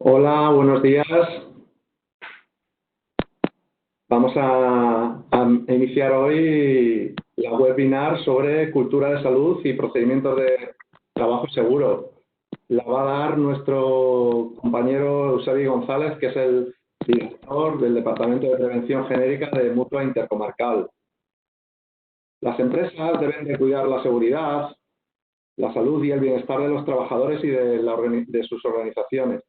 Hola, buenos días. Vamos a iniciar hoy la webinar sobre cultura de salud y procedimientos de trabajo seguro. La va a dar nuestro compañero Eusebio González, que es el director del Departamento de Prevención Genérica de Mutua Intercomarcal. Las empresas deben de cuidar la seguridad, la salud y el bienestar de los trabajadores y de sus organizaciones.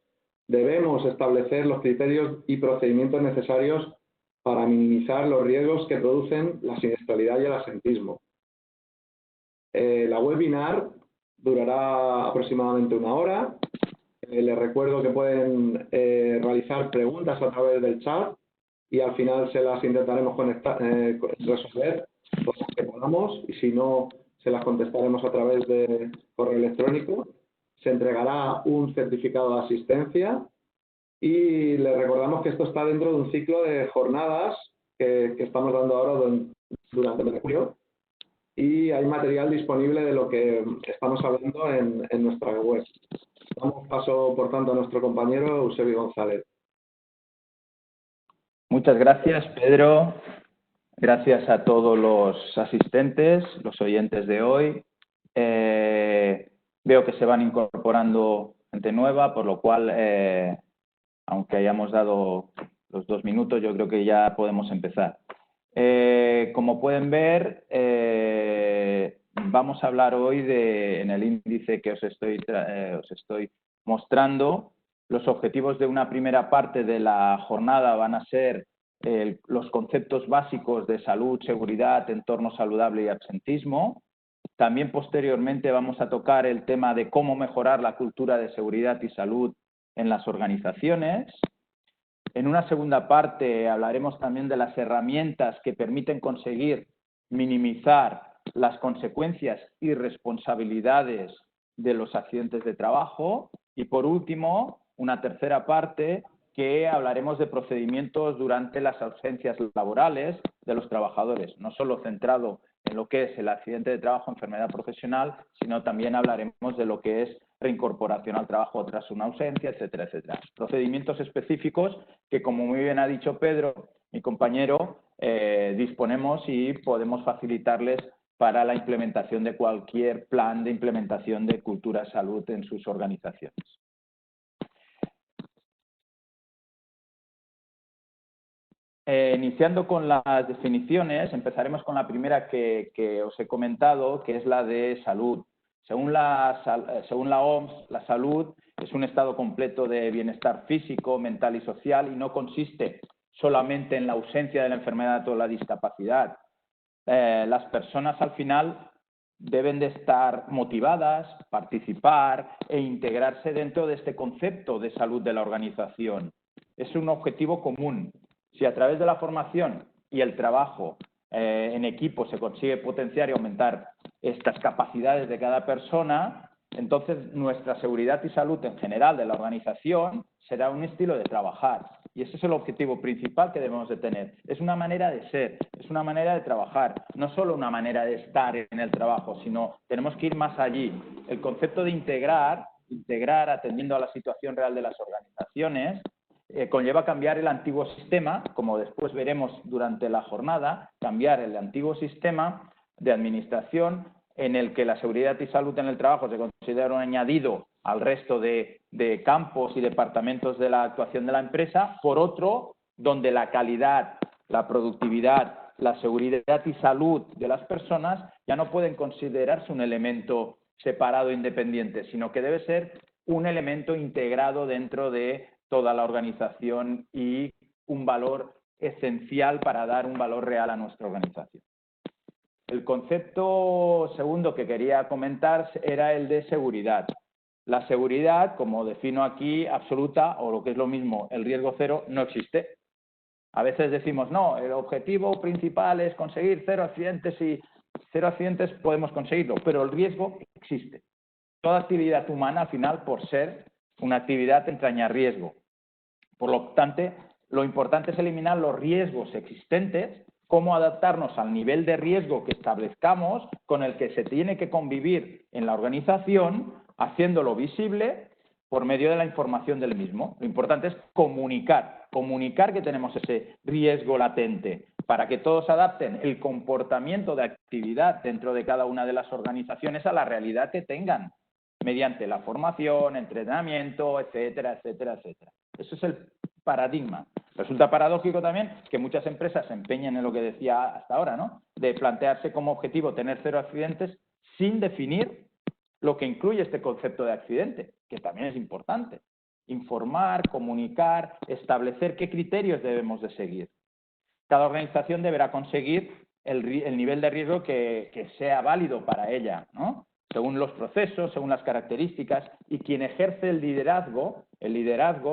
Debemos establecer los criterios y procedimientos necesarios para minimizar los riesgos que producen la siniestralidad y el absentismo. La webinar durará aproximadamente 1 hora. Les recuerdo que pueden realizar preguntas a través del chat y al final se las intentaremos resolver todas las que podamos, y si no, se las contestaremos a través de correo electrónico. Se entregará un certificado de asistencia y les recordamos que esto está dentro de un ciclo de jornadas que estamos dando ahora durante el mes de julio, y hay material disponible de lo que estamos hablando en nuestra web. Damos paso, por tanto, a nuestro compañero Eusebio González. Muchas gracias, Pedro. Gracias a todos los asistentes, los oyentes de hoy. Veo que se van incorporando gente nueva, por lo cual, aunque hayamos dado los 2 minutos, yo creo que ya podemos empezar. Como pueden ver, vamos a hablar hoy en el índice que os estoy mostrando. Los objetivos de una primera parte de la jornada van a ser los conceptos básicos de salud, seguridad, entorno saludable y absentismo. También posteriormente vamos a tocar el tema de cómo mejorar la cultura de seguridad y salud en las organizaciones. En una segunda parte hablaremos también de las herramientas que permiten conseguir minimizar las consecuencias y responsabilidades de los accidentes de trabajo. Y por último, una tercera parte que hablaremos de procedimientos durante las ausencias laborales de los trabajadores, no solo centrado en lo que es el accidente de trabajo, enfermedad profesional, sino también hablaremos de lo que es reincorporación al trabajo tras una ausencia, etcétera, etcétera. Procedimientos específicos que, como muy bien ha dicho Pedro, mi compañero, disponemos y podemos facilitarles para la implementación de cualquier plan de implementación de cultura salud en sus organizaciones. Iniciando con las definiciones, empezaremos con la primera que os he comentado, que es la de salud. Según la OMS, la salud es un estado completo de bienestar físico, mental y social, y no consiste solamente en la ausencia de la enfermedad o la discapacidad. Las personas al final deben de estar motivadas, participar e integrarse dentro de este concepto de salud de la organización. Es un objetivo común. Si a través de la formación y el trabajo en equipo se consigue potenciar y aumentar estas capacidades de cada persona, entonces nuestra seguridad y salud en general de la organización será un estilo de trabajar. Y ese es el objetivo principal que debemos de tener. Es una manera de ser, es una manera de trabajar, no solo una manera de estar en el trabajo, sino tenemos que ir más allí. El concepto de integrar atendiendo a la situación real de las organizaciones, conlleva cambiar el antiguo sistema, como después veremos durante la jornada, cambiar el antiguo sistema de administración en el que la seguridad y salud en el trabajo se considera un añadido al resto de campos y departamentos de la actuación de la empresa, por otro, donde la calidad, la productividad, la seguridad y salud de las personas ya no pueden considerarse un elemento separado e independiente, sino que debe ser un elemento integrado dentro de toda la organización y un valor esencial para dar un valor real a nuestra organización. El concepto segundo que quería comentar era el de seguridad. La seguridad, como defino aquí, absoluta, o lo que es lo mismo, el riesgo cero, no existe. A veces decimos, no, el objetivo principal es conseguir 0 accidentes y 0 accidentes podemos conseguirlo, pero el riesgo existe. Toda actividad humana, al final, por ser una actividad, entraña riesgo. Por lo tanto, lo importante es eliminar los riesgos existentes, cómo adaptarnos al nivel de riesgo que establezcamos, con el que se tiene que convivir en la organización, haciéndolo visible por medio de la información del mismo. Lo importante es comunicar que tenemos ese riesgo latente, para que todos adapten el comportamiento de actividad dentro de cada una de las organizaciones a la realidad que tengan, mediante la formación, entrenamiento, etcétera, etcétera, etcétera. Eso es el paradigma. Resulta paradójico también que muchas empresas se empeñen en lo que decía hasta ahora, ¿no? De plantearse como objetivo tener 0 accidentes sin definir lo que incluye este concepto de accidente, que también es importante. Informar, comunicar, establecer qué criterios debemos de seguir. Cada organización deberá conseguir el nivel de riesgo que sea válido para ella, ¿no? Según los procesos, según las características, y quien ejerce el liderazgo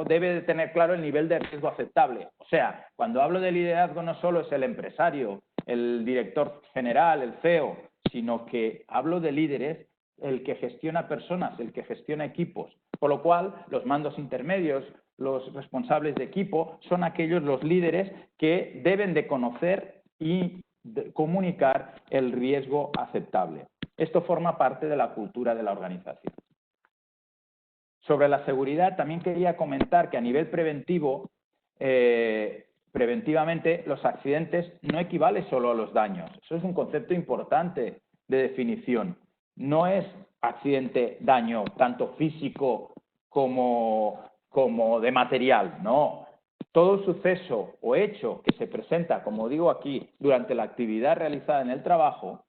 debe de tener claro el nivel de riesgo aceptable. O sea, cuando hablo de liderazgo no solo es el empresario, el director general, el CEO, sino que hablo de líderes, el que gestiona personas, el que gestiona equipos. Por lo cual, los mandos intermedios, los responsables de equipo, son aquellos los líderes que deben de conocer y de comunicar el riesgo aceptable. Esto forma parte de la cultura de la organización. Sobre la seguridad, también quería comentar que a nivel preventivo, preventivamente, los accidentes no equivalen solo a los daños. Eso es un concepto importante de definición. No es accidente, daño, tanto físico como de material, no. Todo suceso o hecho que se presenta, como digo aquí, durante la actividad realizada en el trabajo,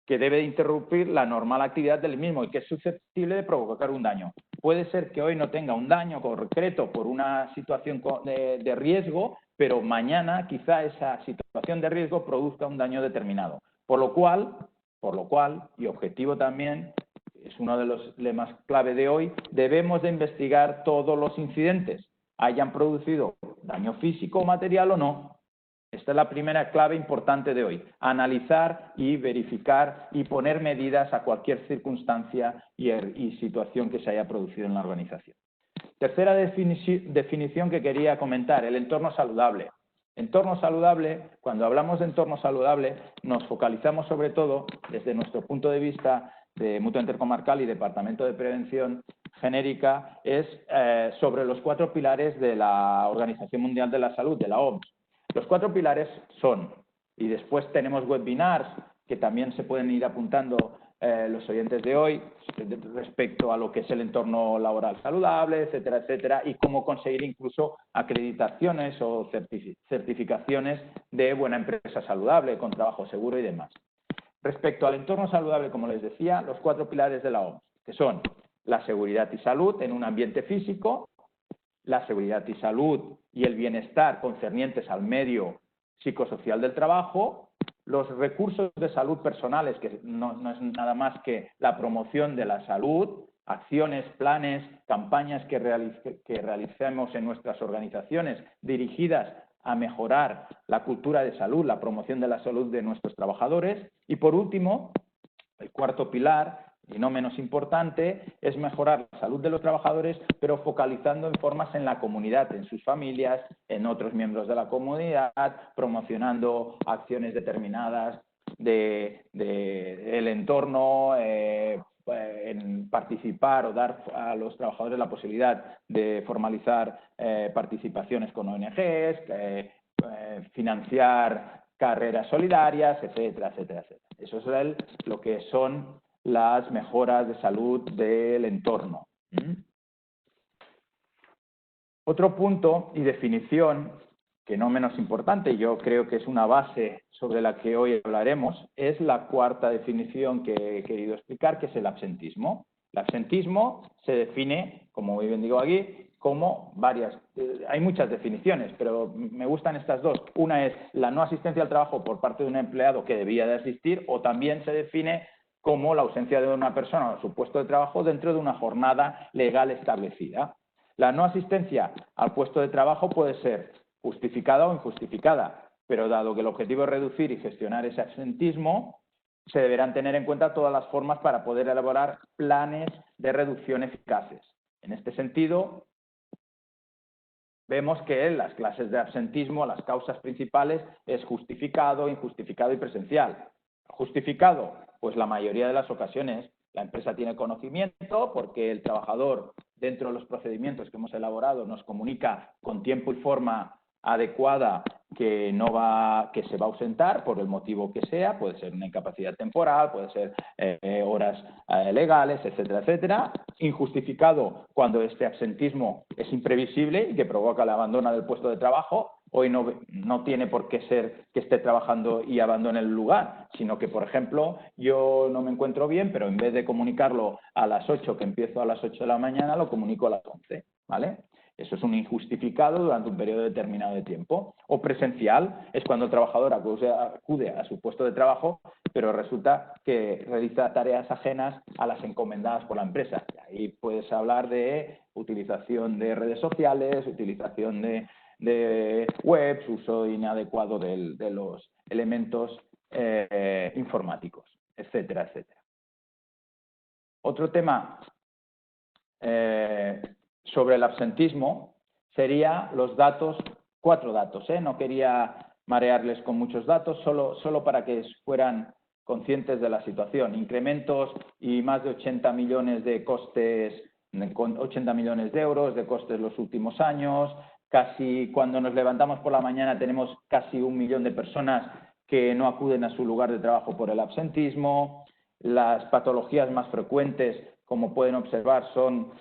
que debe de interrumpir la normal actividad del mismo y que es susceptible de provocar un daño. Puede ser que hoy no tenga un daño concreto por una situación de riesgo, pero mañana quizá esa situación de riesgo produzca un daño determinado. Por lo cual, y objetivo también, es uno de los lemas clave de hoy, debemos de investigar todos los incidentes, hayan producido daño físico o material o no. Esta es la primera clave importante de hoy, analizar y verificar y poner medidas a cualquier circunstancia y situación que se haya producido en la organización. Tercera definición que quería comentar, el entorno saludable. Entorno saludable, cuando hablamos de entorno saludable, nos focalizamos sobre todo, desde nuestro punto de vista de Mutua Intercomarcal y Departamento de Prevención Genérica, es sobre los 4 pilares de la Organización Mundial de la Salud, de la OMS. Los 4 pilares son, y después tenemos webinars que también se pueden ir apuntando los oyentes de hoy respecto a lo que es el entorno laboral saludable, etcétera, etcétera, y cómo conseguir incluso acreditaciones o certificaciones de buena empresa saludable, con trabajo seguro y demás. Respecto al entorno saludable, como les decía, los 4 pilares de la OMS, que son la seguridad y salud en un ambiente físico, la seguridad y salud y el bienestar concernientes al medio psicosocial del trabajo, los recursos de salud personales, que no es nada más que la promoción de la salud, acciones, planes, campañas que realicemos en nuestras organizaciones dirigidas a mejorar la cultura de salud, la promoción de la salud de nuestros trabajadores. Y por último, el 4º pilar, y no menos importante, es mejorar la salud de los trabajadores, pero focalizando en formas en la comunidad, en sus familias, en otros miembros de la comunidad, promocionando acciones determinadas del entorno, en participar o dar a los trabajadores la posibilidad de formalizar participaciones con ONGs, financiar carreras solidarias, etcétera, etcétera, etcétera. Eso es lo que son las mejoras de salud del entorno. Otro punto y definición, que no menos importante, yo creo que es una base sobre la que hoy hablaremos, es la 4ª definición que he querido explicar, que es el absentismo. El absentismo se define, como muy bien digo aquí, como varias, hay muchas definiciones, pero me gustan estas 2. Una es la no asistencia al trabajo por parte de un empleado que debía de asistir, o también se define como la ausencia de una persona a su puesto de trabajo dentro de una jornada legal establecida. La no asistencia al puesto de trabajo puede ser justificada o injustificada, pero dado que el objetivo es reducir y gestionar ese absentismo, se deberán tener en cuenta todas las formas para poder elaborar planes de reducción eficaces. En este sentido, vemos que en las clases de absentismo las causas principales es justificado, injustificado y presencial. Justificado, pues la mayoría de las ocasiones la empresa tiene conocimiento porque el trabajador dentro de los procedimientos que hemos elaborado, nos comunica con tiempo y forma adecuada que se va a ausentar por el motivo que sea, puede ser una incapacidad temporal, puede ser horas legales, etcétera, etcétera, injustificado cuando este absentismo es imprevisible y que provoca el abandono del puesto de trabajo. Hoy no tiene por qué ser que esté trabajando y abandone el lugar, sino que, por ejemplo, yo no me encuentro bien, pero en vez de comunicarlo a las 8, que empiezo a las 8 de la mañana, lo comunico a las 11, ¿vale? Eso es un injustificado durante un periodo determinado de tiempo. O presencial es cuando el trabajador acude a su puesto de trabajo, pero resulta que realiza tareas ajenas a las encomendadas por la empresa. Ahí puedes hablar de utilización de redes sociales, utilización de webs, uso inadecuado de los elementos informáticos, etcétera, etcétera. Otro tema sobre el absentismo sería los datos, 4 datos, no quería marearles con muchos datos, solo para que fueran conscientes de la situación. Incrementos y más de 80 millones de costes, con 80 millones de euros de costes los últimos años. Casi cuando nos levantamos por la mañana tenemos casi 1 millón de personas que no acuden a su lugar de trabajo por el absentismo. Las patologías más frecuentes, como pueden observar, son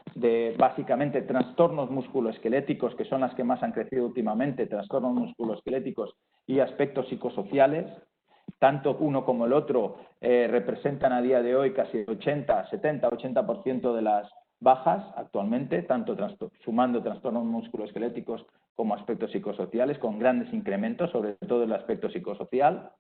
básicamente trastornos musculoesqueléticos, que son las que más han crecido últimamente, trastornos musculoesqueléticos y aspectos psicosociales. Tanto uno como el otro representan a día de hoy casi 70-80% de las bajas actualmente, tanto sumando trastornos musculoesqueléticos como aspectos psicosociales, con grandes incrementos, sobre todo el aspecto psicosocial.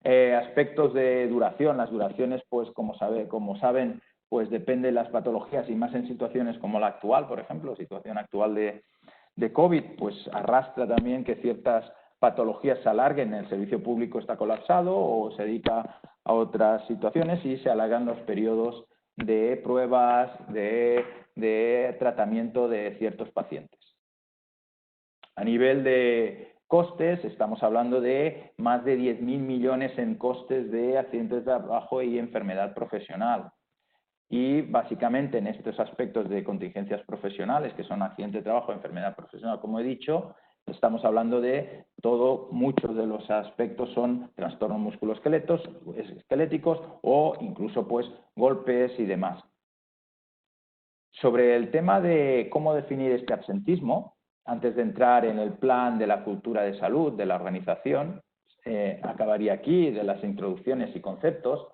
Aspectos de duración, las duraciones, pues como saben, pues depende de las patologías y más en situaciones como la actual, por ejemplo, situación actual de COVID, pues arrastra también que ciertas patologías se alarguen, el servicio público está colapsado o se dedica a otras situaciones y se alargan los periodos de pruebas, de tratamiento de ciertos pacientes. A nivel de costes, estamos hablando de más de 10.000 millones en costes de accidentes de trabajo y enfermedad profesional. Y básicamente en estos aspectos de contingencias profesionales, que son accidente de trabajo, enfermedad profesional, como he dicho, estamos hablando de muchos de los aspectos son trastornos musculoesqueléticos o incluso pues golpes y demás. Sobre el tema de cómo definir este absentismo, antes de entrar en el plan de la cultura de salud de la organización, acabaría aquí de las introducciones y conceptos.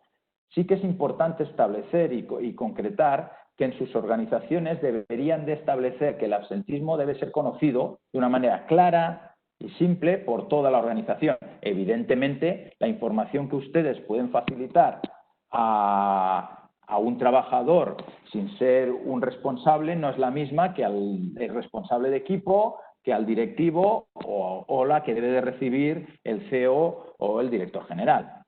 Sí que es importante establecer y concretar que en sus organizaciones deberían de establecer que el absentismo debe ser conocido de una manera clara y simple por toda la organización. Evidentemente, la información que ustedes pueden facilitar a un trabajador sin ser un responsable no es la misma que al responsable de equipo, que al directivo o la que debe de recibir el CEO o el director general.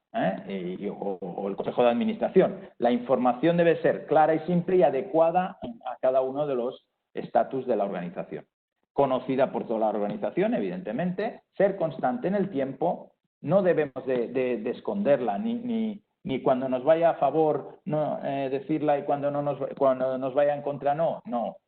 O el Consejo de Administración. La información debe ser clara y simple y adecuada a cada uno de los estatus de la organización. Conocida por toda la organización, evidentemente, ser constante en el tiempo, no debemos de esconderla, ni cuando nos vaya a favor decirla y cuando nos vaya en contra no.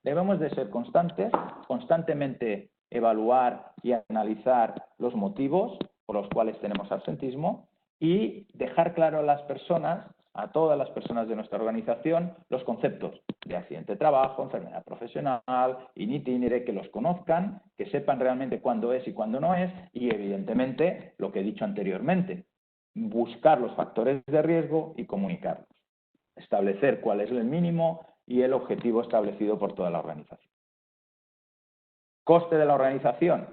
Debemos de ser constantes, constantemente evaluar y analizar los motivos por los cuales tenemos absentismo y dejar claro a las personas, a todas las personas de nuestra organización, los conceptos de accidente de trabajo, enfermedad profesional, in itinere, que los conozcan, que sepan realmente cuándo es y cuándo no es, y evidentemente, lo que he dicho anteriormente, buscar los factores de riesgo y comunicarlos. Establecer cuál es el mínimo y el objetivo establecido por toda la organización. Coste de la organización,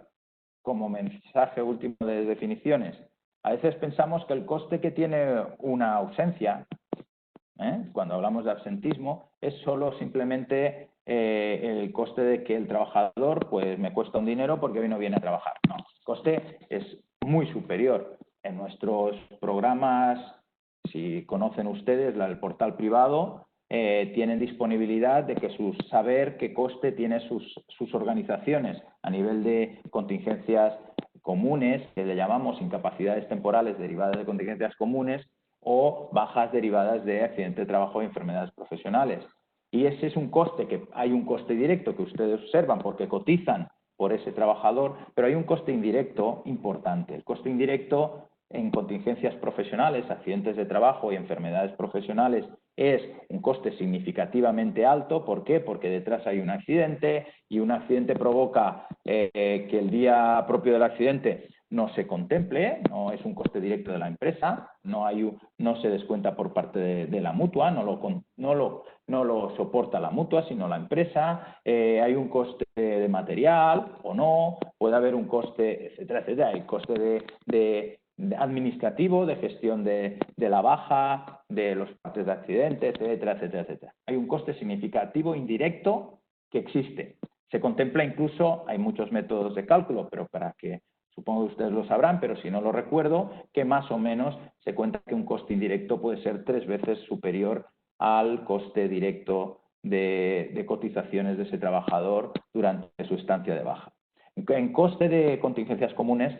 como mensaje último de definiciones. A veces pensamos que el coste que tiene una ausencia, cuando hablamos de absentismo, es solo simplemente el coste de que el trabajador pues me cuesta un dinero porque hoy no viene a trabajar. No, el coste es muy superior. En nuestros programas, si conocen ustedes el portal privado, tienen disponibilidad de saber qué coste tienen sus organizaciones a nivel de contingencias comunes, que le llamamos incapacidades temporales derivadas de contingencias comunes o bajas derivadas de accidente de trabajo y enfermedades profesionales. Y ese es un coste, que hay un coste directo que ustedes observan porque cotizan por ese trabajador, pero hay un coste indirecto importante. El coste indirecto en contingencias profesionales, accidentes de trabajo y enfermedades profesionales es un coste significativamente alto. ¿Por qué? Porque detrás hay un accidente y un accidente provoca que el día propio del accidente no se contemple, no es un coste directo de la empresa, no se descuenta por parte de la mutua, no lo soporta la mutua, sino la empresa, hay un coste de material o no, puede haber un coste, etcétera, etcétera, hay coste de administrativo, de gestión de la baja, de los partes de accidente, etcétera, etcétera, etcétera. Hay un coste significativo indirecto que existe. Se contempla incluso, hay muchos métodos de cálculo, pero para que, supongo que ustedes lo sabrán, pero si no lo recuerdo, que más o menos se cuenta que un coste indirecto puede ser 3 veces superior al coste directo de cotizaciones de ese trabajador durante su estancia de baja. En coste de contingencias comunes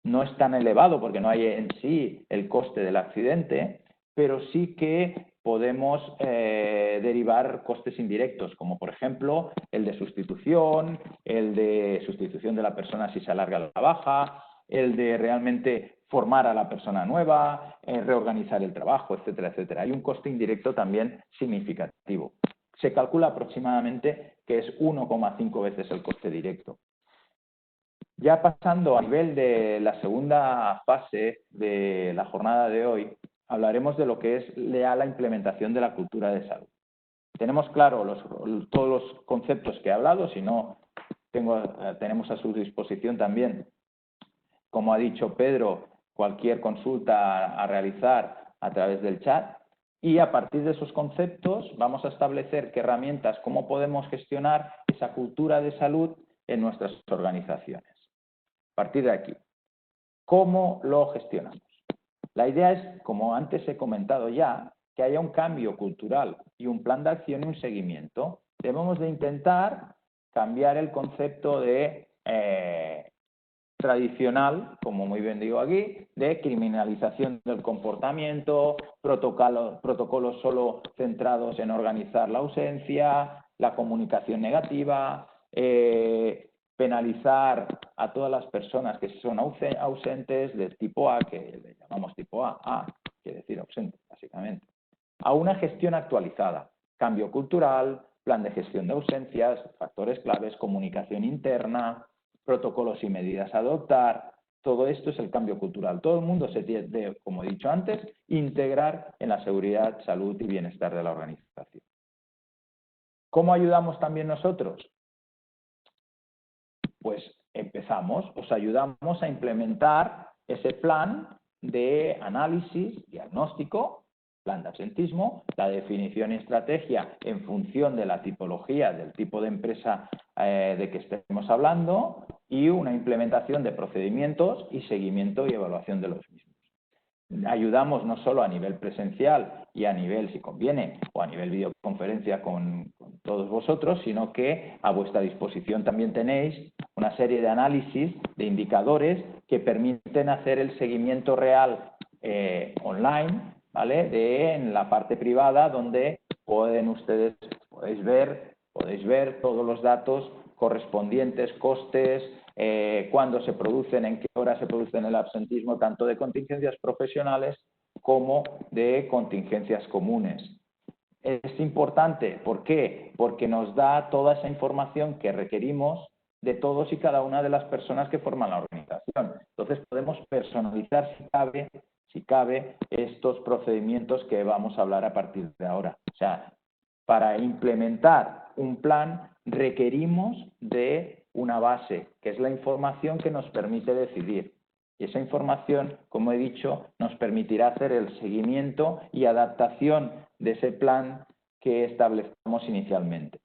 no es tan elevado porque no hay en sí el coste del accidente, pero sí que podemos derivar costes indirectos, como por ejemplo el de sustitución de la persona si se alarga la baja, el de realmente formar a la persona nueva, reorganizar el trabajo, etcétera, etcétera. Hay un coste indirecto también significativo. Se calcula aproximadamente que es 1,5 veces el coste directo. Ya pasando a nivel de la segunda fase de la jornada de hoy, hablaremos de lo que es la implementación de la cultura de salud. Tenemos claro todos los conceptos que he hablado, si no, tenemos a su disposición también, como ha dicho Pedro, cualquier consulta a realizar a través del chat. Y a partir de esos conceptos vamos a establecer qué herramientas, cómo podemos gestionar esa cultura de salud en nuestras organizaciones. A partir de aquí, ¿cómo lo gestionamos? La idea es, como antes he comentado ya, que haya un cambio cultural y un plan de acción y un seguimiento. Debemos de intentar cambiar el concepto de tradicional, como muy bien digo aquí, de criminalización del comportamiento, protocolos solo centrados en organizar la ausencia, la comunicación negativa, penalizar a todas las personas que son ausentes de tipo A, que le llamamos tipo A, quiere decir ausente, básicamente, a una gestión actualizada, cambio cultural, plan de gestión de ausencias, factores claves, comunicación interna, protocolos y medidas a adoptar. Todo esto es el cambio cultural. Todo el mundo se debe, como he dicho antes, integrar en la seguridad, salud y bienestar de la organización. ¿Cómo ayudamos también nosotros? Pues empezamos, os ayudamos a implementar ese plan de análisis, diagnóstico, plan de absentismo, la definición y estrategia en función de la tipología, del tipo de empresa de que estemos hablando, y una implementación de procedimientos y seguimiento y evaluación de los mismos. Ayudamos no solo a nivel presencial y a nivel, si conviene, o a nivel videoconferencia con todos vosotros, sino que a vuestra disposición también tenéis una serie de análisis, de indicadores que permiten hacer el seguimiento real online, ¿vale? En la parte privada, donde podéis ver todos los datos correspondientes, costes, cuándo se producen, en qué hora se producen el absentismo, tanto de contingencias profesionales como de contingencias comunes. Es importante, ¿por qué? Porque nos da toda esa información que requerimos de todos y cada una de las personas que forman la organización. Entonces podemos personalizar, si cabe, estos procedimientos que vamos a hablar a partir de ahora. O sea, para implementar un plan requerimos de una base, que es la información que nos permite decidir. Y esa información, como he dicho, nos permitirá hacer el seguimiento y adaptación de ese plan que establecemos inicialmente.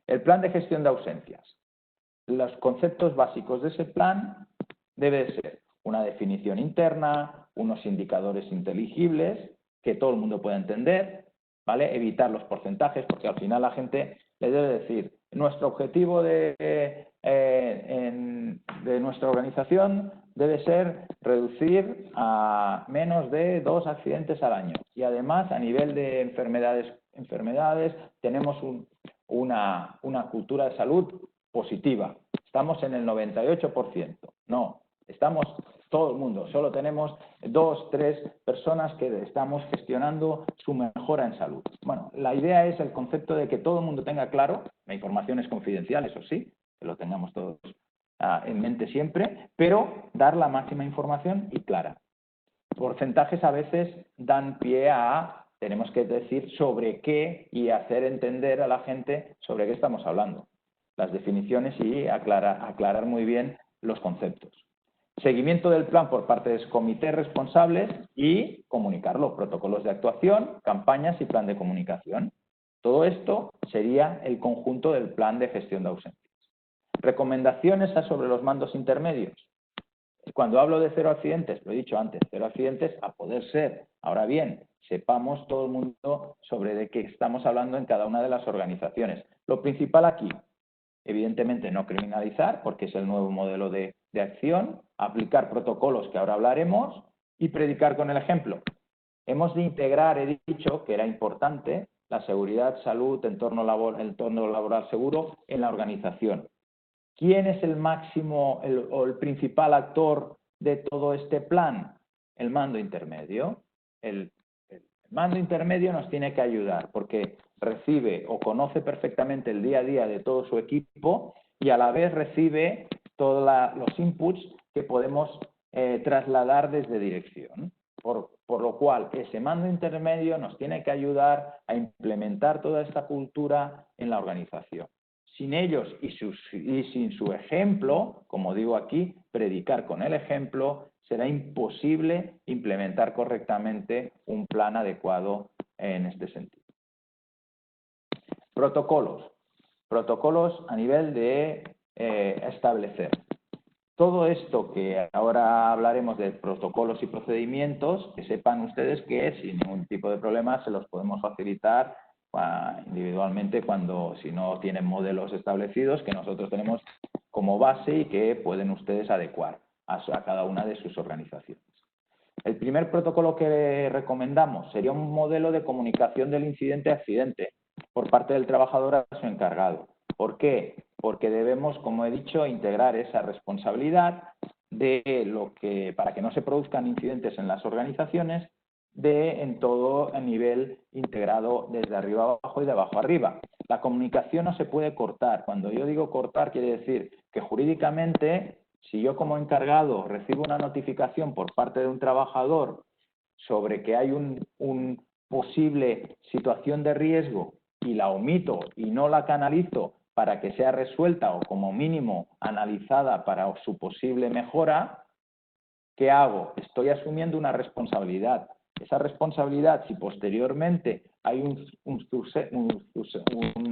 El plan de gestión de ausencias. Los conceptos básicos de ese plan debe ser una definición interna, unos indicadores inteligibles que todo el mundo pueda entender, ¿vale? Evitar los porcentajes, porque al final la gente le debe decir, nuestro objetivo de nuestra organización debe ser reducir a menos de 2 accidentes al año. Y además, a nivel de enfermedades tenemos una cultura de salud positiva. Estamos en el 98%. No, estamos todo el mundo. Solo tenemos 2, 3 personas que estamos gestionando su mejora en salud. Bueno, la idea es el concepto de que todo el mundo tenga claro, la información es confidencial, eso sí, que lo tengamos todos en mente siempre, pero dar la máxima información y clara. Porcentajes a veces dan pie a, tenemos que decir sobre qué y hacer entender a la gente sobre qué estamos hablando. Las definiciones y aclarar muy bien los conceptos. Seguimiento del plan por parte de los comités responsables y comunicarlo, protocolos de actuación, campañas y plan de comunicación. Todo esto sería el conjunto del plan de gestión de ausencias. Recomendaciones sobre los mandos intermedios. Cuando hablo de 0 accidentes, lo he dicho antes, 0 accidentes a poder ser. Ahora bien, sepamos todo el mundo sobre de qué estamos hablando en cada una de las organizaciones. Lo principal aquí, evidentemente no criminalizar, porque es el nuevo modelo de acción, aplicar protocolos que ahora hablaremos y predicar con el ejemplo. Hemos de integrar, he dicho que era importante, la seguridad, salud, entorno laboral seguro en la organización. ¿Quién es el máximo o el principal actor de todo este plan? El mando intermedio. El mando intermedio nos tiene que ayudar porque recibe o conoce perfectamente el día a día de todo su equipo y a la vez recibe todos los inputs que podemos trasladar desde dirección. Por lo cual, ese mando intermedio nos tiene que ayudar a implementar toda esta cultura en la organización. Sin ellos y sin su ejemplo, como digo aquí, predicar con el ejemplo, será imposible implementar correctamente un plan adecuado en este sentido. Protocolos. Protocolos a nivel de establecer. Todo esto que ahora hablaremos de protocolos y procedimientos, que sepan ustedes que sin ningún tipo de problema se los podemos facilitar individualmente si no tienen modelos establecidos que nosotros tenemos como base y que pueden ustedes adecuar a cada una de sus organizaciones. El primer protocolo que recomendamos sería un modelo de comunicación del incidente-accidente por parte del trabajador a su encargado. ¿Por qué? Porque debemos, como he dicho, integrar esa responsabilidad para que no se produzcan incidentes en las organizaciones en todo el nivel integrado desde arriba abajo y de abajo arriba. La comunicación no se puede cortar. Cuando yo digo cortar, quiere decir que jurídicamente, si yo como encargado recibo una notificación por parte de un trabajador sobre que hay una posible situación de riesgo y la omito y no la canalizo para que sea resuelta o como mínimo analizada para su posible mejora, ¿qué hago? Estoy asumiendo una responsabilidad. Esa responsabilidad, si posteriormente hay un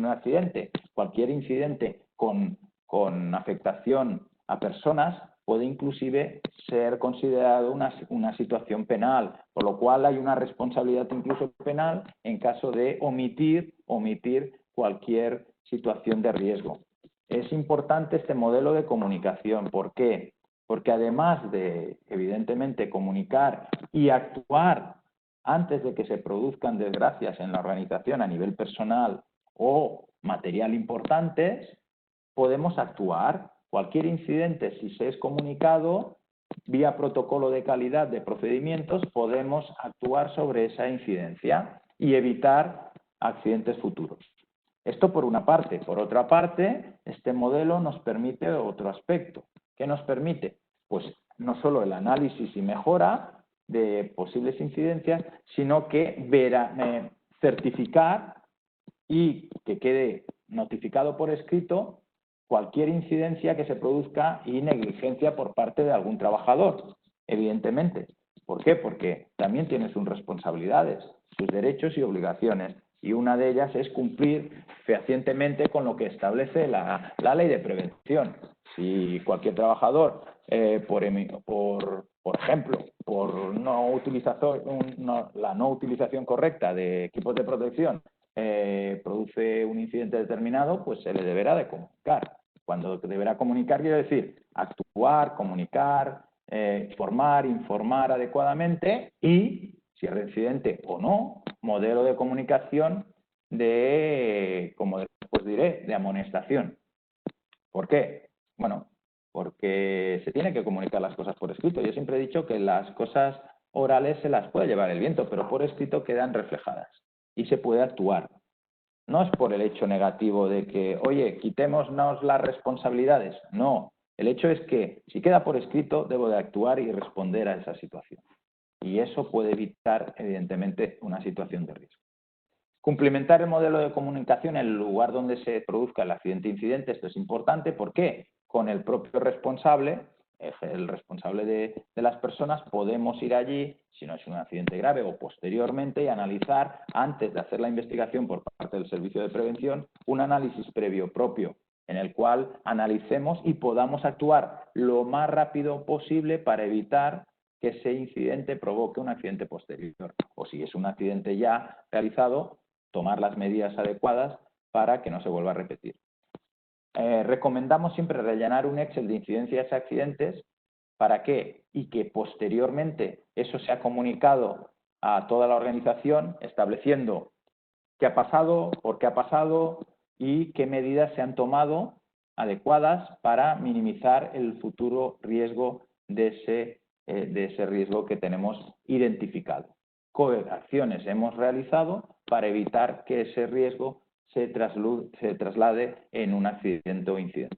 accidente, cualquier incidente con afectación a personas, puede inclusive ser considerado una situación penal, por lo cual hay una responsabilidad incluso penal en caso de omitir cualquier situación de riesgo. Es importante este modelo de comunicación. ¿Por qué? Porque además de, evidentemente, comunicar y actuar antes de que se produzcan desgracias en la organización a nivel personal o material importantes, podemos actuar. Cualquier incidente, si se es comunicado, vía protocolo de calidad de procedimientos, podemos actuar sobre esa incidencia y evitar accidentes futuros. Esto por una parte. Por otra parte, este modelo nos permite otro aspecto. ¿Qué nos permite? Pues no solo el análisis y mejora de posibles incidencias, sino que certificar y que quede notificado por escrito cualquier incidencia que se produzca y negligencia por parte de algún trabajador, evidentemente. ¿Por qué? Porque también tiene sus responsabilidades, sus derechos y obligaciones. Y una de ellas es cumplir fehacientemente con lo que establece la ley de prevención. Si cualquier trabajador, por ejemplo, por la no utilización correcta de equipos de protección, produce un incidente determinado, pues se le deberá de comunicar. Cuando deberá comunicar, quiero decir, actuar, comunicar, informar adecuadamente y, si es reincidente o no, modelo de comunicación como después diré, de amonestación. ¿Por qué? Bueno, porque se tiene que comunicar las cosas por escrito. Yo siempre he dicho que las cosas orales se las puede llevar el viento, pero por escrito quedan reflejadas y se puede actuar. No es por el hecho negativo de que, oye, quitémonos las responsabilidades. No, el hecho es que si queda por escrito, debo de actuar y responder a esa situación. Y eso puede evitar, evidentemente, una situación de riesgo. Cumplimentar el modelo de comunicación en el lugar donde se produzca el accidente-incidente, esto es importante. ¿Por qué? Con el propio responsable, el responsable de las personas, podemos ir allí, si no es un accidente grave o posteriormente, y analizar, antes de hacer la investigación por parte del servicio de prevención, un análisis previo propio, en el cual analicemos y podamos actuar lo más rápido posible para evitar que ese incidente provoque un accidente posterior. O si es un accidente ya realizado, tomar las medidas adecuadas para que no se vuelva a repetir. Recomendamos siempre rellenar un Excel de incidencias y accidentes. ¿Para qué? Y que posteriormente eso sea comunicado a toda la organización, estableciendo qué ha pasado, por qué ha pasado y qué medidas se han tomado adecuadas para minimizar el futuro riesgo de ese riesgo que tenemos identificado. ¿Qué acciones hemos realizado para evitar que ese riesgo se traslade en un accidente o incidente?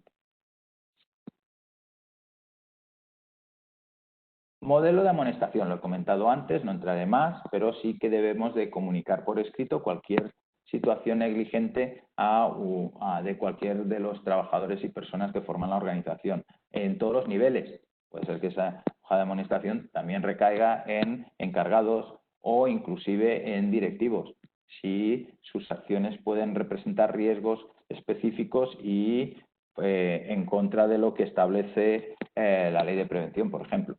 Modelo de amonestación, lo he comentado antes, no entraré más, pero sí que debemos de comunicar por escrito cualquier situación negligente de cualquier de los trabajadores y personas que forman la organización, en todos los niveles. Puede ser que esa hoja de amonestación también recaiga en encargados o inclusive en directivos, si sus acciones pueden representar riesgos específicos y en contra de lo que establece la ley de prevención, por ejemplo.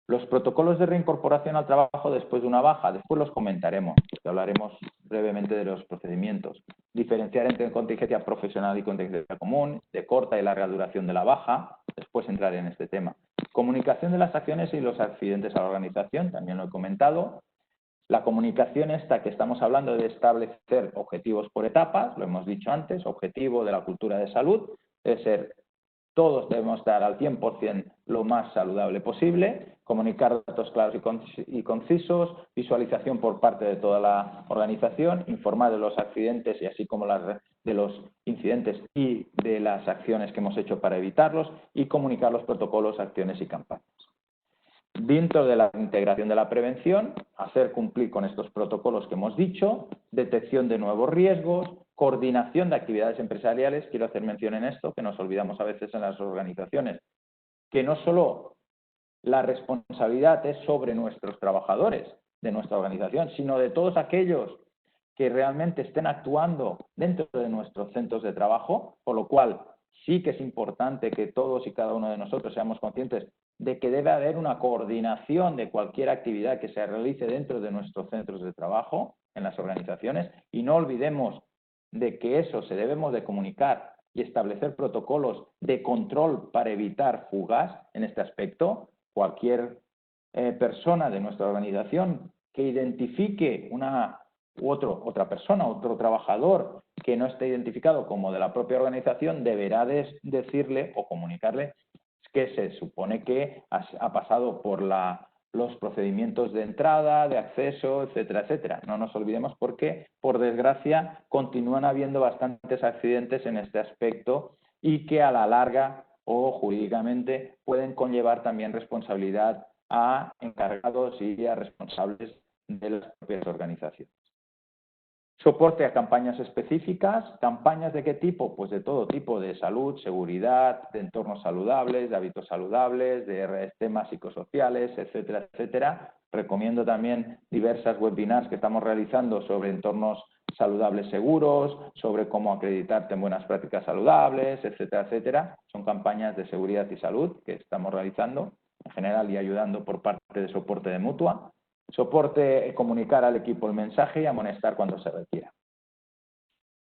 Los protocolos de reincorporación al trabajo después de una baja, después los comentaremos, porque hablaremos brevemente de los procedimientos. Diferenciar entre contingencia profesional y contingencia común, de corta y larga duración de la baja, después entraré en este tema. Comunicación de las acciones y los accidentes a la organización, también lo he comentado. La comunicación esta que estamos hablando de establecer objetivos por etapas, lo hemos dicho antes, objetivo de la cultura de salud, debe ser todos debemos estar al 100% lo más saludable posible, comunicar datos claros y concisos, visualización por parte de toda la organización, informar de los accidentes y así como de los incidentes y de las acciones que hemos hecho para evitarlos y comunicar los protocolos, acciones y campañas. Dentro de la integración de la prevención, hacer cumplir con estos protocolos que hemos dicho, detección de nuevos riesgos, coordinación de actividades empresariales. Quiero hacer mención en esto, que nos olvidamos a veces en las organizaciones, que no solo la responsabilidad es sobre nuestros trabajadores de nuestra organización, sino de todos aquellos que realmente estén actuando dentro de nuestros centros de trabajo, por lo cual sí que es importante que todos y cada uno de nosotros seamos conscientes de que debe haber una coordinación de cualquier actividad que se realice dentro de nuestros centros de trabajo, en las organizaciones, y no olvidemos de que eso se debemos de comunicar y establecer protocolos de control para evitar fugas en este aspecto. Cualquier persona de nuestra organización que identifique otra persona, otro trabajador que no esté identificado como de la propia organización, deberá decirle o comunicarle que se supone que ha pasado por los procedimientos de entrada, de acceso, etcétera, etcétera. No nos olvidemos porque, por desgracia, continúan habiendo bastantes accidentes en este aspecto y que a la larga o jurídicamente pueden conllevar también responsabilidad a encargados y a responsables de las propias organizaciones. Soporte a campañas específicas. ¿Campañas de qué tipo? Pues de todo tipo, de salud, seguridad, de entornos saludables, de hábitos saludables, de temas psicosociales, etcétera, etcétera. Recomiendo también diversas webinars que estamos realizando sobre entornos saludables seguros, sobre cómo acreditarte en buenas prácticas saludables, etcétera, etcétera. Son campañas de seguridad y salud que estamos realizando en general y ayudando por parte de soporte de Mutua. Soporte, comunicar al equipo el mensaje y amonestar cuando se requiera.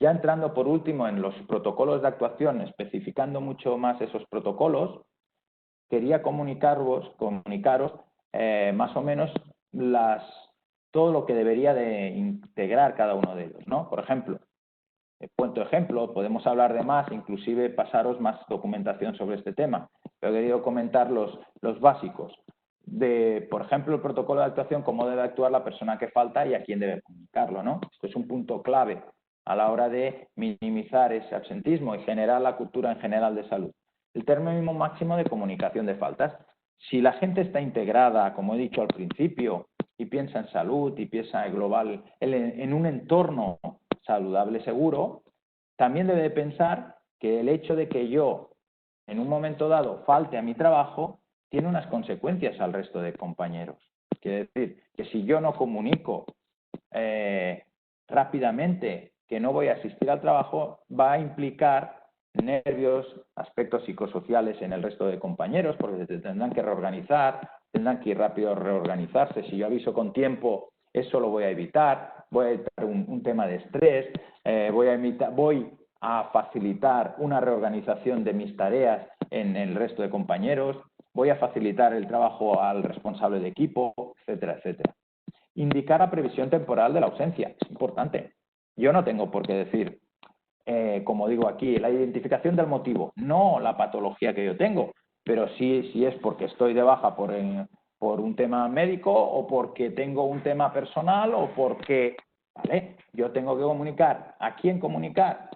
Ya entrando por último en los protocolos de actuación, especificando mucho más esos protocolos, quería comunicaros más o menos todo lo que debería de integrar cada uno de ellos, ¿no? Por ejemplo, cuento ejemplo, podemos hablar de más, inclusive pasaros más documentación sobre este tema, pero he querido comentar los básicos de, por ejemplo, el protocolo de actuación, cómo debe actuar la persona que falta y a quién debe comunicarlo, ¿no? Esto es un punto clave a la hora de minimizar ese absentismo y generar la cultura en general de salud. El término máximo de comunicación de faltas. Si la gente está integrada, como he dicho al principio, y piensa en salud y piensa en global, en un entorno saludable seguro, también debe pensar que el hecho de que yo en un momento dado falte a mi trabajo tiene unas consecuencias al resto de compañeros. Quiere decir que si yo no comunico rápidamente que no voy a asistir al trabajo, va a implicar nervios, aspectos psicosociales en el resto de compañeros, porque se tendrán que reorganizar, tendrán que ir rápido a reorganizarse. Si yo aviso con tiempo, eso lo voy a evitar, voy a evitar un tema de estrés, voy a facilitar una reorganización de mis tareas en el resto de compañeros, voy a facilitar el trabajo al responsable de equipo, etcétera, etcétera. Indicar la previsión temporal de la ausencia, es importante. Yo no tengo por qué decir, como digo aquí, la identificación del motivo, no la patología que yo tengo, pero sí si es porque estoy de baja por un tema médico o porque tengo un tema personal o porque, ¿vale? Yo tengo que comunicar. ¿A quién comunicar?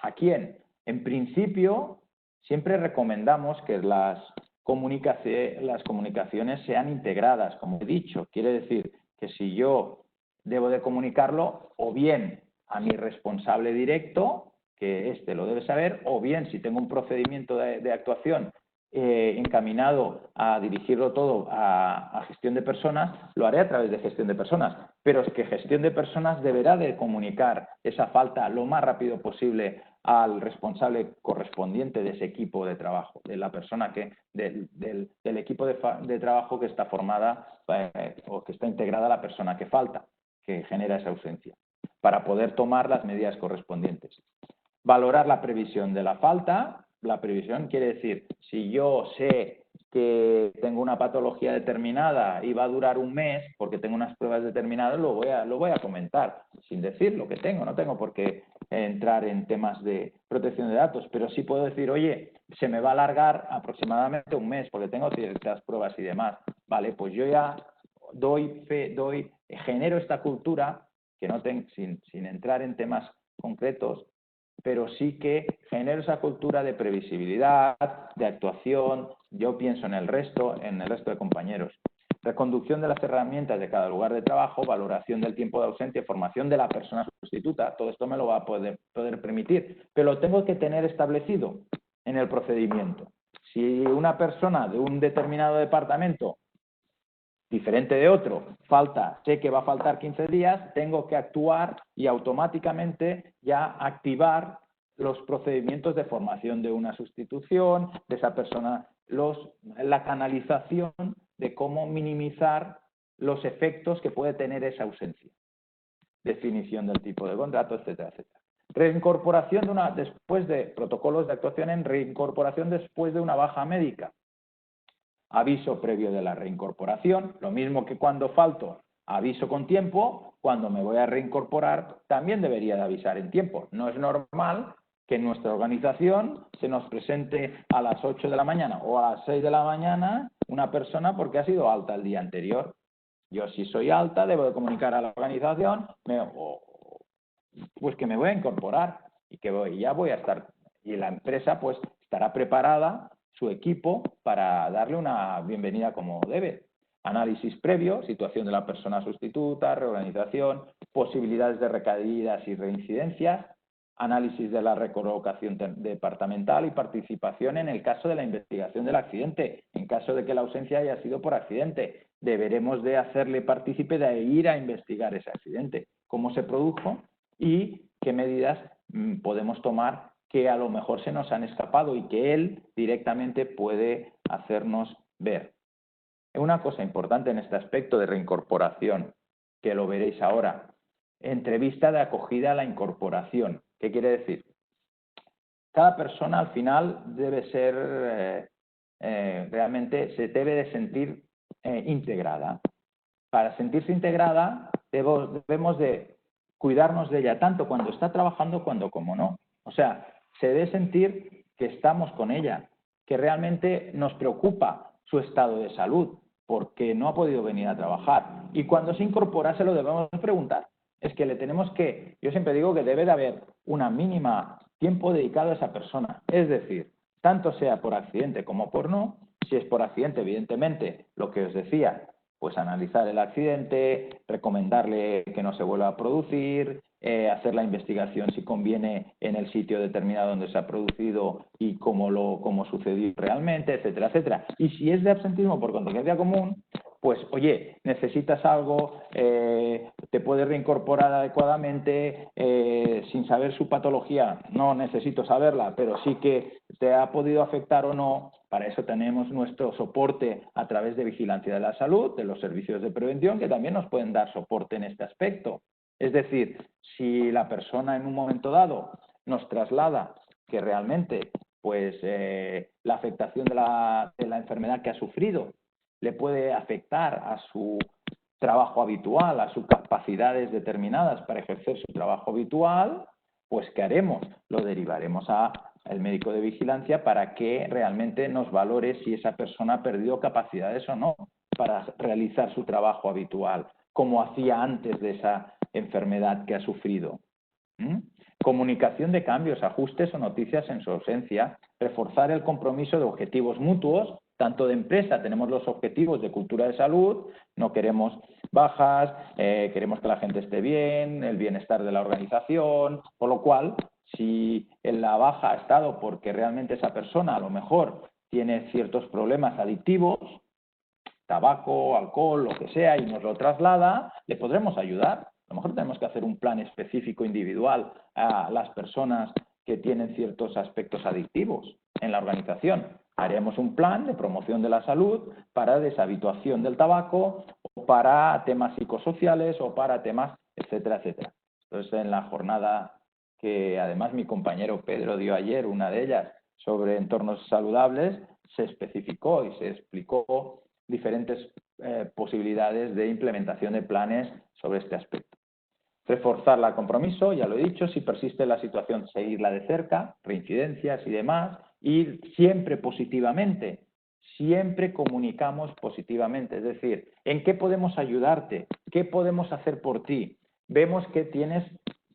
¿A quién? En principio, siempre recomendamos que las comunicaciones sean integradas, como he dicho. Quiere decir que si yo debo de comunicarlo o bien a mi responsable directo, que éste lo debe saber, o bien si tengo un procedimiento de actuación encaminado a dirigirlo todo a gestión de personas, lo haré a través de gestión de personas. Pero es que gestión de personas deberá de comunicar esa falta lo más rápido posible al responsable correspondiente de ese equipo de trabajo, de la persona del equipo de trabajo que está formada o que está integrada la persona que falta, que genera esa ausencia, para poder tomar las medidas correspondientes. Valorar la previsión de la falta. La previsión quiere decir, si yo sé que tengo una patología determinada y va a durar un mes porque tengo unas pruebas determinadas, lo voy a comentar, sin decir lo que tengo. No tengo por qué entrar en temas de protección de datos, pero sí puedo decir, oye, se me va a alargar aproximadamente un mes porque tengo ciertas pruebas y demás. Vale, pues yo ya genero esta cultura, que no sin entrar en temas concretos, pero sí que genero esa cultura de previsibilidad, de actuación. Yo pienso en el resto de compañeros. Reconducción de las herramientas de cada lugar de trabajo, valoración del tiempo de ausencia, formación de la persona sustituta. Todo esto me lo va a poder permitir, pero lo tengo que tener establecido en el procedimiento. Si una persona de un determinado departamento diferente de otro, sé que va a faltar 15 días, tengo que actuar y automáticamente ya activar los procedimientos de formación de una sustitución, de esa persona, la canalización de cómo minimizar los efectos que puede tener esa ausencia. Definición del tipo de contrato, etcétera, etcétera. Reincorporación después de protocolos de actuación en reincorporación después de una baja médica. Aviso previo de la reincorporación, lo mismo que cuando falto, aviso con tiempo. Cuando me voy a reincorporar, también debería de avisar en tiempo. No es normal que en nuestra organización se nos presente a las 8 de la mañana o a las 6 de la mañana una persona porque ha sido alta el día anterior. Yo, si soy alta, debo de comunicar a la organización pues que me voy a incorporar y que ya voy a estar. Y la empresa pues estará preparada, su equipo, para darle una bienvenida como debe. Análisis previo, situación de la persona sustituta, reorganización, posibilidades de recaídas y reincidencias, análisis de la recolocación departamental y participación en el caso de la investigación del accidente. En caso de que la ausencia haya sido por accidente, deberemos de hacerle partícipe de ir a investigar ese accidente, cómo se produjo y qué medidas podemos tomar que a lo mejor se nos han escapado y que él directamente puede hacernos ver. Una cosa importante en este aspecto de reincorporación, que lo veréis ahora, entrevista de acogida a la incorporación. ¿Qué quiere decir? Cada persona al final debe ser realmente se debe de sentir integrada. Para sentirse integrada debemos de cuidarnos de ella tanto cuando está trabajando como no. O sea, se debe sentir que estamos con ella, que realmente nos preocupa su estado de salud, porque no ha podido venir a trabajar. Y cuando se incorpora se lo debemos preguntar. Es que le tenemos que, yo siempre digo que debe de haber una mínima tiempo dedicado a esa persona. Es decir, tanto sea por accidente como por no. Si es por accidente, evidentemente, lo que os decía, pues analizar el accidente, recomendarle que no se vuelva a producir, hacer la investigación si conviene en el sitio determinado donde se ha producido y cómo sucedió realmente, etcétera, etcétera. Y si es de absentismo por contingencia común, pues oye, necesitas algo, te puedes reincorporar adecuadamente, sin saber su patología, no necesito saberla, pero sí que te ha podido afectar o no. Para eso tenemos nuestro soporte a través de Vigilancia de la Salud, de los servicios de prevención, que también nos pueden dar soporte en este aspecto. Es decir, si la persona en un momento dado nos traslada que realmente pues, la afectación de la enfermedad que ha sufrido le puede afectar a su trabajo habitual, a sus capacidades determinadas para ejercer su trabajo habitual, pues ¿qué haremos? Lo derivaremos al médico de vigilancia para que realmente nos valore si esa persona ha perdido capacidades o no para realizar su trabajo habitual, como hacía antes de esa enfermedad que ha sufrido. Comunicación de cambios, ajustes o noticias en su ausencia, reforzar el compromiso de objetivos mutuos, tanto de empresa, tenemos los objetivos de cultura de salud, no queremos bajas, queremos que la gente esté bien, el bienestar de la organización, por lo cual, si en la baja ha estado porque realmente esa persona a lo mejor tiene ciertos problemas adictivos, tabaco, alcohol, lo que sea, y nos lo traslada, le podremos ayudar. A lo mejor tenemos que hacer un plan específico individual a las personas que tienen ciertos aspectos adictivos en la organización. Haremos un plan de promoción de la salud para deshabituación del tabaco o para temas psicosociales o para temas, etcétera, etcétera. Entonces, en la jornada que además mi compañero Pedro dio ayer, una de ellas, sobre entornos saludables, se especificó y se explicó diferentes posibilidades de implementación de planes sobre este aspecto. Reforzar el compromiso, ya lo he dicho, si persiste la situación, seguirla de cerca, reincidencias y demás, y siempre positivamente, siempre comunicamos positivamente, es decir, ¿en qué podemos ayudarte? ¿Qué podemos hacer por ti? Vemos que tienes,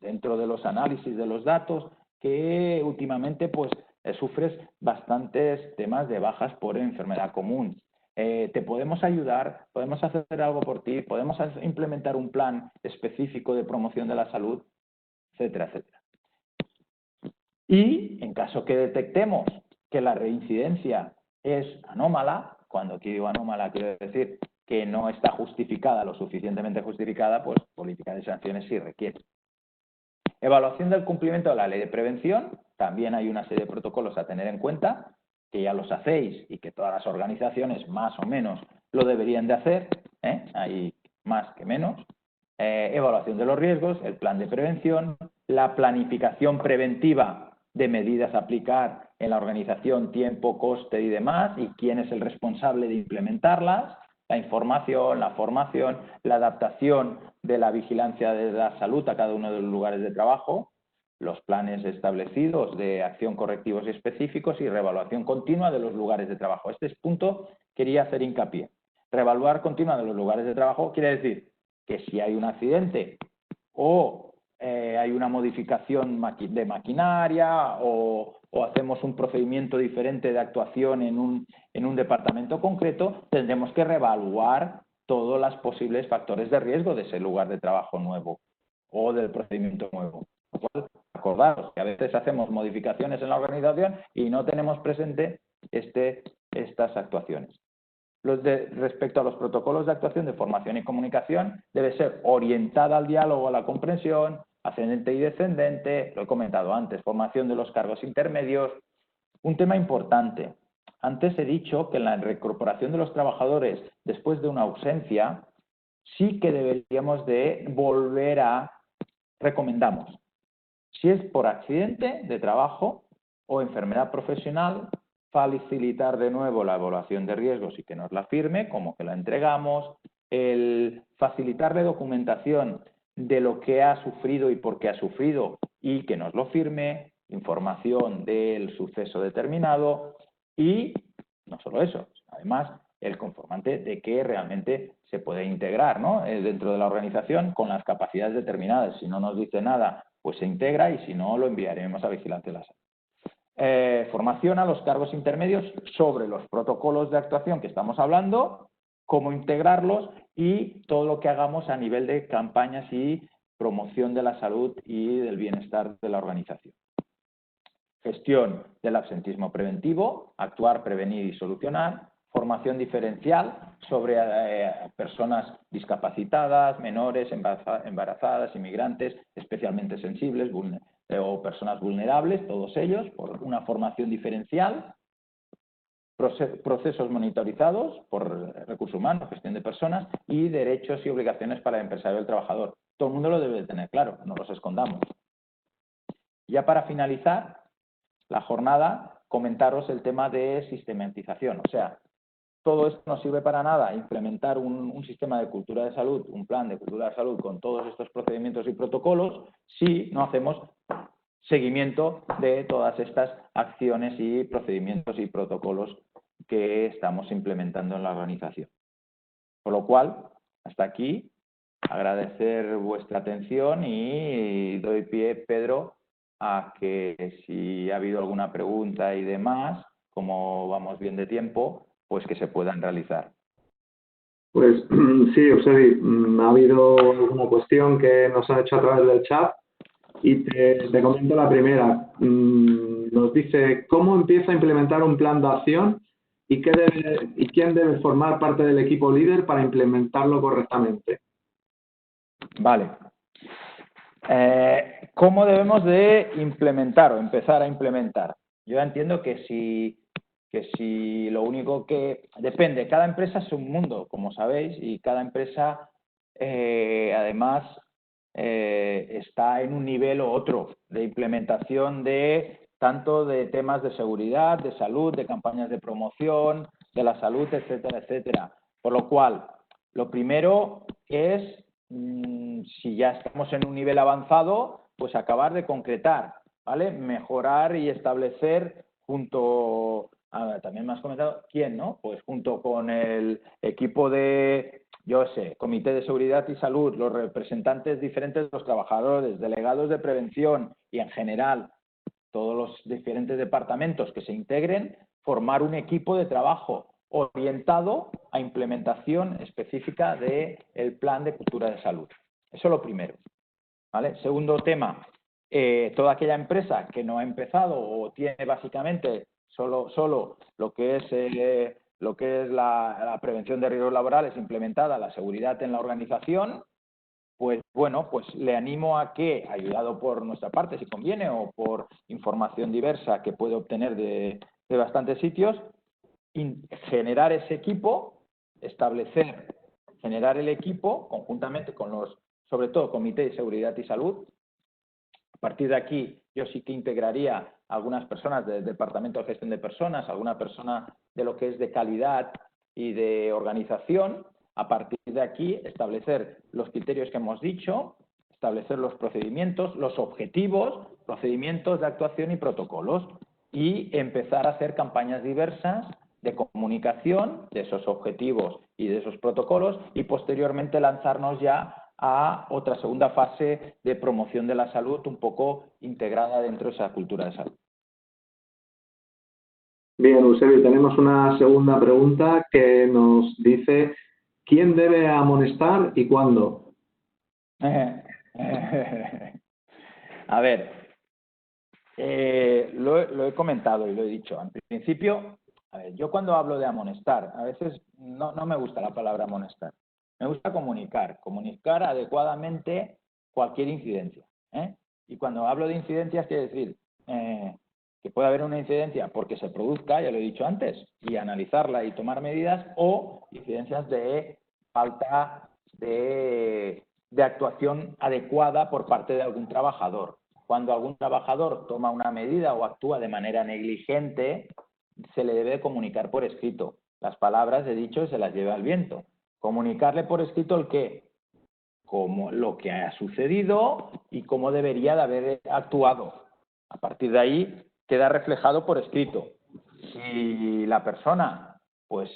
dentro de los análisis de los datos, que últimamente pues sufres bastantes temas de bajas por enfermedad común. Te podemos ayudar, podemos hacer algo por ti, podemos implementar un plan específico de promoción de la salud, etcétera, etcétera. Y en caso que detectemos que la reincidencia es anómala, cuando aquí digo anómala quiero decir que no está justificada, lo suficientemente justificada, pues política de sanciones sí requiere. Evaluación del cumplimiento de la ley de prevención, también hay una serie de protocolos a tener en cuenta, que ya los hacéis y que todas las organizaciones más o menos lo deberían de hacer, hay más que menos. Evaluación de los riesgos, el plan de prevención, la planificación preventiva de medidas a aplicar en la organización, tiempo, coste y demás, y quién es el responsable de implementarlas, la información, la formación, la adaptación de la vigilancia de la salud a cada uno de los lugares de trabajo, los planes establecidos de acción correctivos y específicos y reevaluación continua de los lugares de trabajo. Este punto quería hacer hincapié. Reevaluar continua de los lugares de trabajo quiere decir que si hay un accidente o hay una modificación de maquinaria o hacemos un procedimiento diferente de actuación en un departamento concreto, tendremos que reevaluar todos los posibles factores de riesgo de ese lugar de trabajo nuevo o del procedimiento nuevo. Acordaros que a veces hacemos modificaciones en la organización y no tenemos presente estas actuaciones. Respecto a los protocolos de actuación de formación y comunicación, debe ser orientada al diálogo, a la comprensión, ascendente y descendente, lo he comentado antes, formación de los cargos intermedios. Un tema importante. Antes he dicho que en la reincorporación de los trabajadores después de una ausencia, sí que deberíamos de volver recomendamos, si es por accidente de trabajo o enfermedad profesional, facilitar de nuevo la evaluación de riesgos y que nos la firme, como que la entregamos, el facilitarle documentación de lo que ha sufrido y por qué ha sufrido y que nos lo firme, información del suceso determinado y no solo eso, además el conformante de que realmente se puede integrar, ¿no? Dentro de la organización con las capacidades determinadas. Si no nos dice nada, pues se integra y si no, lo enviaremos a Vigilancia de la Salud. Formación a los cargos intermedios sobre los protocolos de actuación que estamos hablando, cómo integrarlos y todo lo que hagamos a nivel de campañas y promoción de la salud y del bienestar de la organización. Gestión del absentismo preventivo, actuar, prevenir y solucionar. Formación diferencial sobre personas discapacitadas, menores, embarazadas, inmigrantes, especialmente sensibles o personas vulnerables, todos ellos, por una formación diferencial. Procesos monitorizados por recursos humanos, gestión de personas y derechos y obligaciones para el empresario y el trabajador. Todo el mundo lo debe de tener claro, no los escondamos. Ya para finalizar la jornada, comentaros el tema de sistematización. O sea, todo esto no sirve para nada, implementar un sistema de cultura de salud, un plan de cultura de salud con todos estos procedimientos y protocolos, si no hacemos seguimiento de todas estas acciones y procedimientos y protocolos que estamos implementando en la organización. Por lo cual, hasta aquí, agradecer vuestra atención y doy pie, Pedro, a que si ha habido alguna pregunta y demás, como vamos bien de tiempo, pues que se puedan realizar. Pues sí, Eusebi, ha habido alguna cuestión que nos han hecho a través del chat y te comento la primera. Nos dice, ¿cómo empieza a implementar un plan de acción y quién debe formar parte del equipo líder para implementarlo correctamente? Vale. ¿Cómo debemos de implementar o empezar a implementar? Yo entiendo que si lo único que... Depende, cada empresa es un mundo, como sabéis, y cada empresa además está en un nivel u otro de implementación de tanto de temas de seguridad, de salud, de campañas de promoción, de la salud, etcétera, etcétera. Por lo cual, lo primero es, si ya estamos en un nivel avanzado, pues acabar de concretar, ¿vale? Mejorar y establecer junto... también me has comentado, ¿quién, no? Pues junto con el equipo de, yo sé, Comité de Seguridad y Salud, los representantes diferentes de los trabajadores, delegados de prevención y en general todos los diferentes departamentos que se integren, formar un equipo de trabajo orientado a implementación específica del plan de cultura de salud. Eso es lo primero, ¿vale? Segundo tema, toda aquella empresa que no ha empezado o tiene básicamente solo lo que es la prevención de riesgos laborales implementada, la seguridad en la organización, pues bueno, pues le animo a que, ayudado por nuestra parte si conviene o por información diversa que puede obtener de bastantes sitios, generar ese equipo, generar el equipo conjuntamente con los, sobre todo, Comité de Seguridad y Salud. A partir de aquí, yo sí que integraría algunas personas del Departamento de Gestión de Personas, alguna persona de lo que es de calidad y de organización. A partir de aquí, establecer los criterios que hemos dicho, establecer los procedimientos, los objetivos, procedimientos de actuación y protocolos y empezar a hacer campañas diversas de comunicación de esos objetivos y de esos protocolos y posteriormente lanzarnos ya a otra segunda fase de promoción de la salud un poco integrada dentro de esa cultura de salud. Bien, Eusebio, tenemos una segunda pregunta que nos dice ¿quién debe amonestar y cuándo? A ver, lo he comentado y lo he dicho. En principio, a ver, yo cuando hablo de amonestar, a veces no me gusta la palabra amonestar. Me gusta comunicar adecuadamente cualquier incidencia, ¿eh? Y cuando hablo de incidencias, quiere decir que puede haber una incidencia porque se produzca, ya lo he dicho antes, y analizarla y tomar medidas, o incidencias de falta de actuación adecuada por parte de algún trabajador. Cuando algún trabajador toma una medida o actúa de manera negligente, se le debe comunicar por escrito. Las palabras, he dicho, se las lleva el viento. Comunicarle por escrito el qué, como lo que ha sucedido y cómo debería de haber actuado. A partir de ahí queda reflejado por escrito. Si la persona pues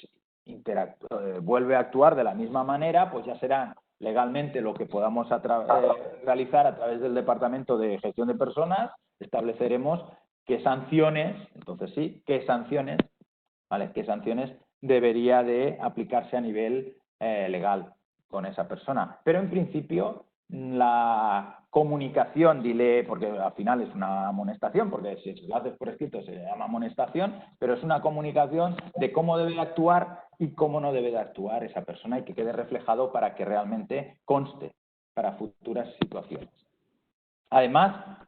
vuelve a actuar de la misma manera, pues ya será legalmente lo que podamos realizar a través del Departamento de Gestión de Personas. Estableceremos qué sanciones, entonces sí, qué sanciones, ¿vale? Qué sanciones debería de aplicarse a nivel legal con esa persona. Pero en principio la comunicación, dile, porque al final es una amonestación, porque si lo haces por escrito se llama amonestación, pero es una comunicación de cómo debe actuar y cómo no debe de actuar esa persona y que quede reflejado para que realmente conste para futuras situaciones. Además,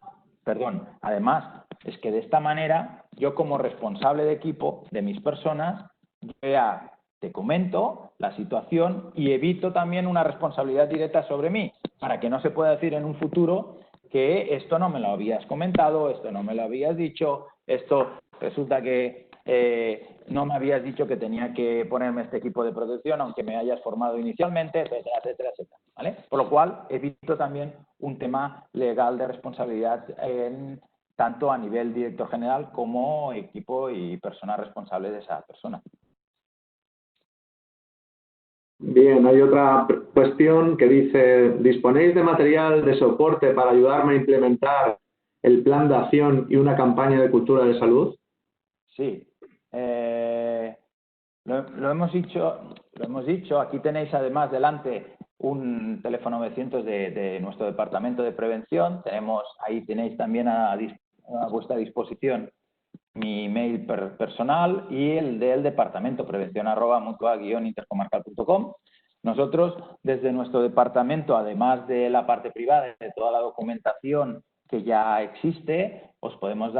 es que de esta manera yo como responsable de equipo de mis personas, ya te comento la situación y evito también una responsabilidad directa sobre mí, para que no se pueda decir en un futuro que esto no me lo habías comentado, esto no me lo habías dicho, esto resulta que no me habías dicho que tenía que ponerme este equipo de protección, aunque me hayas formado inicialmente, etcétera, etcétera, etcétera, ¿vale? Por lo cual, evito también un tema legal de responsabilidad tanto a nivel director general como equipo y persona responsable de esa persona. Bien, hay otra cuestión que dice, ¿disponéis de material de soporte para ayudarme a implementar el plan de acción y una campaña de cultura de salud? Sí, lo hemos dicho, aquí tenéis además delante un teléfono 900 de nuestro departamento de prevención, ahí tenéis también a vuestra disposición mi email personal y el del departamento, prevención@mutua-intercomarcal.com. Nosotros, desde nuestro departamento, además de la parte privada, de toda la documentación que ya existe, os podemos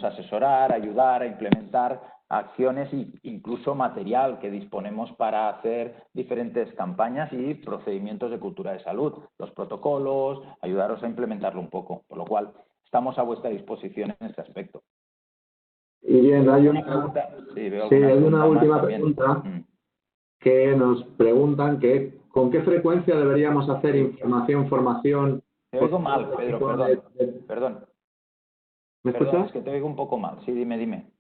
asesorar, ayudar a implementar acciones e incluso material que disponemos para hacer diferentes campañas y procedimientos de cultura de salud, los protocolos, ayudaros a implementarlo un poco, por lo cual estamos a vuestra disposición en este aspecto. Y bien, hay una última pregunta que nos preguntan que ¿con qué frecuencia deberíamos hacer formación? Te oigo mal, Pedro, perdón. ¿Me escuchas? Es que te oigo un poco mal. Sí, dime.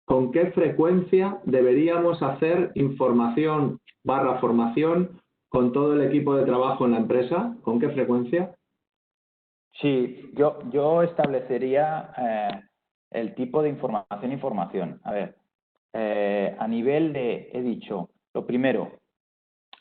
¿Con qué frecuencia deberíamos hacer información/formación con todo el equipo de trabajo en la empresa? ¿Con qué frecuencia? Sí, yo establecería el tipo de información. A ver, a nivel he dicho, lo primero,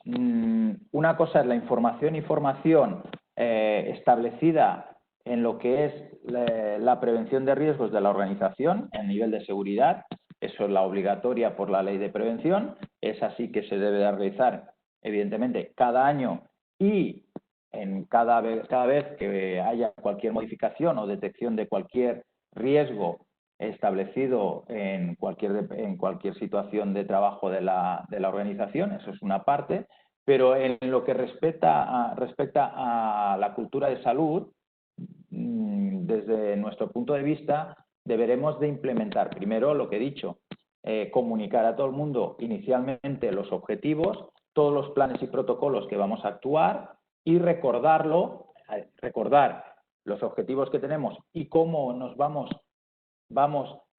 una cosa es la información establecida en lo que es la prevención de riesgos de la organización a nivel de seguridad. Eso es la obligatoria por la ley de prevención. Es así que se debe de realizar, evidentemente, cada año y cada vez que haya cualquier modificación o detección de cualquier riesgo establecido en cualquier situación de trabajo de la organización. Eso es una parte. Pero en lo que respecta a la cultura de salud, desde nuestro punto de vista, deberemos de implementar primero lo que he dicho, comunicar a todo el mundo inicialmente los objetivos, todos los planes y protocolos que vamos a actuar y recordar los objetivos que tenemos y cómo nos vamos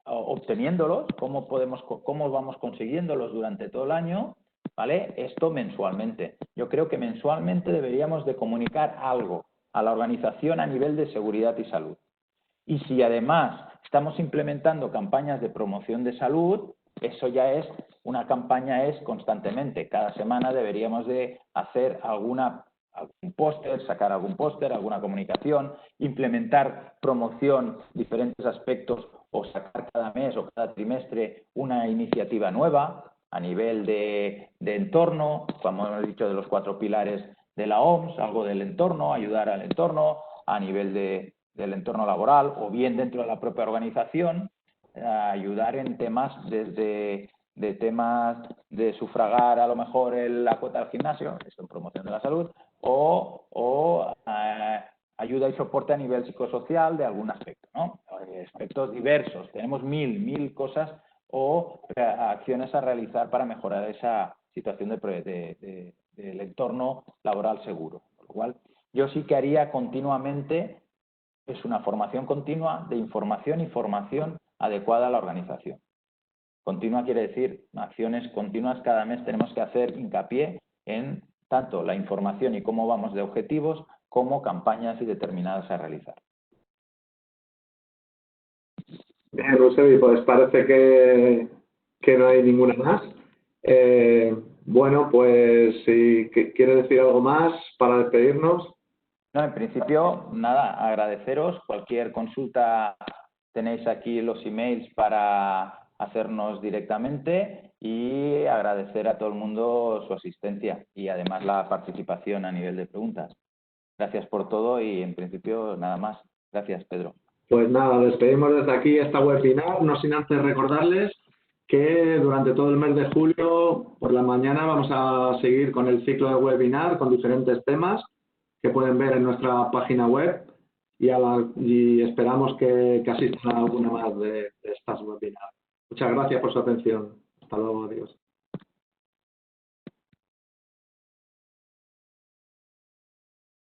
obteniéndolos, cómo vamos consiguiéndolos durante todo el año, ¿vale? Esto mensualmente. Yo creo que mensualmente deberíamos de comunicar algo a la organización a nivel de seguridad y salud. Y si además estamos implementando campañas de promoción de salud, eso ya es una campaña constantemente. Cada semana deberíamos de hacer algún póster, sacar algún póster, alguna comunicación, implementar promoción, diferentes aspectos o sacar cada mes o cada trimestre una iniciativa nueva a nivel de entorno, como hemos dicho, de los 4 pilares de la OMS, algo del entorno, ayudar al entorno a nivel del entorno laboral o bien dentro de la propia organización, ayudar en temas desde temas de sufragar a lo mejor la cuota del gimnasio, esto en promoción de la salud, o ayuda y soporte a nivel psicosocial de algún aspecto, ¿no? aspectos diversos. Tenemos mil cosas o acciones a realizar para mejorar esa situación del entorno laboral seguro. Por lo cual, yo sí que haría continuamente, es una formación continua de información y formación adecuada a la organización. Continua quiere decir acciones continuas, cada mes tenemos que hacer hincapié en tanto la información y cómo vamos de objetivos, como campañas y determinadas a realizar. Bien, Eusebio, pues parece que no hay ninguna más. Bueno, pues si quiere decir algo más para despedirnos. No, en principio, nada, agradeceros. Cualquier consulta tenéis aquí los emails para hacernos directamente y agradecer a todo el mundo su asistencia y además la participación a nivel de preguntas. Gracias por todo y en principio nada más. Gracias, Pedro. Pues nada, despedimos desde aquí esta webinar, no sin antes recordarles que durante todo el mes de julio, por la mañana, vamos a seguir con el ciclo de webinar con diferentes temas que pueden ver en nuestra página web y esperamos que asistan a alguna más de estas webinars. Muchas gracias por su atención. Hasta luego, adiós.